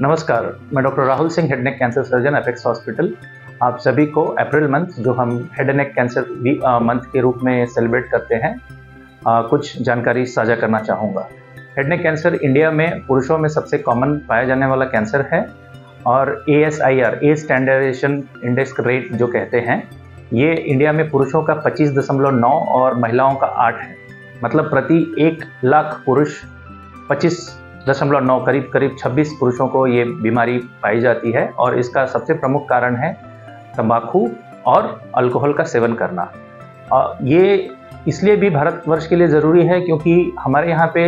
नमस्कार, मैं doctor Rahul Singh, head neck cancer surgeon, apex hospital. आप सभी को अप्रैल मंथ, जो हम हेड नेक कैंसर मंथ के रूप में सेलिब्रेट करते हैं, कुछ जानकारी साझा करना चाहूँगा। हेड नेक कैंसर इंडिया में पुरुषों में सबसे कॉमन पाया जाने वाला कैंसर है और ASIR, age standardisation index rate जो कहते हैं, ये इंडिया में पुरुषों का 25.9 और महिलाओं का 8 है। मतलब प्रति 1 लाख पुरुष 25.9, करीब 26 पुरुषों को ये बीमारी पाई जाती है और इसका सबसे प्रमुख कारण है तंबाकू और अल्कोहल का सेवन करना। ये इसलिए भी भारतवर्ष के लिए ज़रूरी है क्योंकि हमारे यहाँ पे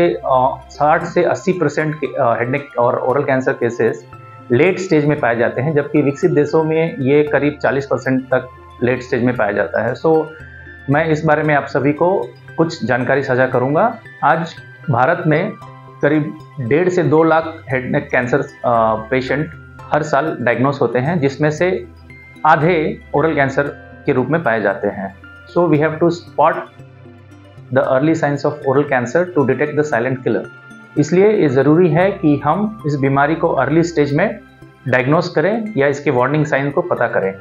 60 से 80% हेड नेक और oral cancer cases late stage में पाए जाते हैं, जबकि विकसित देशों में ये करीब 40% तक लेट स्टेज में पाया जाता है। सो मैं इस बारे में आप सभी को कुछ जानकारी साझा करूँगा। आज भारत में करीब 1.5 से 2 lakh head neck cancer patient हर साल डायग्नोस होते हैं, जिसमें से आधे ओरल कैंसर के रूप में पाए जाते हैं। So we have to spot the early science of oral cancer to detect the silent killer. इसलिए ये ज़रूरी है कि हम इस बीमारी को अर्ली स्टेज में डायग्नोस करें या इसके वार्निंग साइन को पता करें।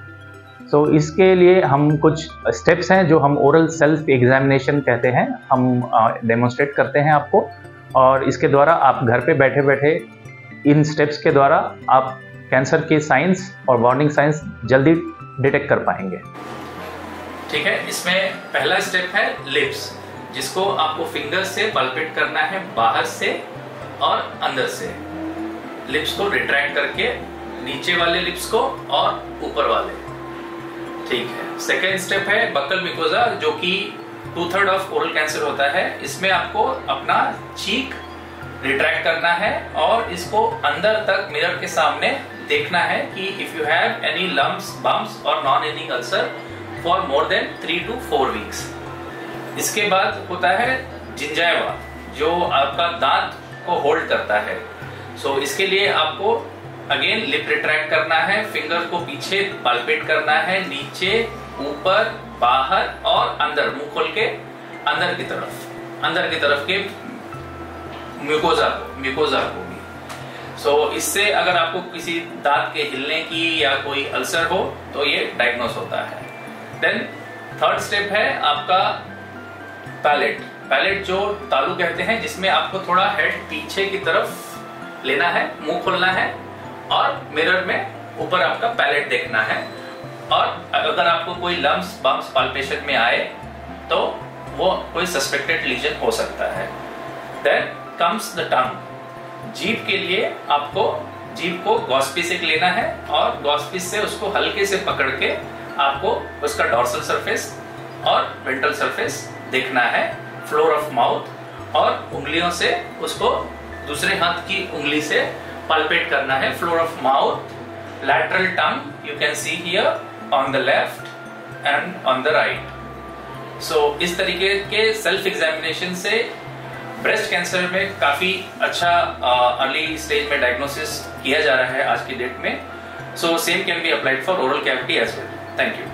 सो इसके लिए हम कुछ स्टेप्स हैं जो हम ओरल सेल्फ एग्जामिनेशन कहते हैं, हम डेमोन्स्ट्रेट करते हैं आपको, और इसके द्वारा आप घर पे बैठे बैठे इन स्टेप्स के द्वारा आप कैंसर के साइंस और वार्निंग साइंस जल्दी डिटेक्ट कर पाएंगे। ठीक है, इसमें पहला स्टेप है लिप्स, जिसको आपको फिंगर से पल्पेट करना है, बाहर से और अंदर से। लिप्स को रिट्रैक्ट करके नीचे वाले लिप्स को और ऊपर वाले। ठीक है, सेकेंड स्टेप है बकल मिकोजा, जो कि 2/3 ऑफ ओरल कैंसर होता है। इसमें आपको अपना चीक रिट्रैक्ट करना है और इसको अंदर तक मिरर के सामने देखना है कि if you have any lumps, bumps और non eating ulcer for more than 3 to 4 weeks. इसके बाद होता है जिंजाइवा, जो आपका दांत को होल्ड करता है। सो इसके लिए आपको अगेन लिप रिट्रैक्ट करना है, फिंगर को पीछे पल्पेट करना है, नीचे, ऊपर, बाहर और अंदर, मुंह खोल के अंदर की तरफ के म्यूकोजा को भी। सो इससे अगर आपको किसी दांत के हिलने की या कोई अल्सर हो तो ये डायग्नोस होता है। देन थर्ड स्टेप है आपका पैलेट, जो तालू कहते हैं, जिसमें आपको थोड़ा हेड पीछे की तरफ लेना है, मुंह खोलना है और मिरर में ऊपर आपका पैलेट देखना है। और अगर आपको कोई लम्प्स, बम्प्स, पाल्पेशन में आए तो वो कोई सस्पेक्टेड लीजन हो सकता है। Then comes the tongue. जीभ के लिए आपको जीभ को गॉस से लेना है और गॉस से उसको हल्के से पकड़ के आपको उसका डॉर्सल सरफेस और वेंट्रल सरफेस देखना है, फ्लोर ऑफ माउथ, और उंगलियों से उसको दूसरे हाथ की उंगली से पल्पेट करना है, floor of mouth, lateral tongue you can see here on the left and on the right. So इस तरीके के सेल्फ एग्जामिनेशन से ब्रेस्ट कैंसर में काफी अच्छा अर्ली स्टेज में डायग्नोसिस किया जा रहा है आज की डेट में। So same can be applied for oral cavity as well. Thank you.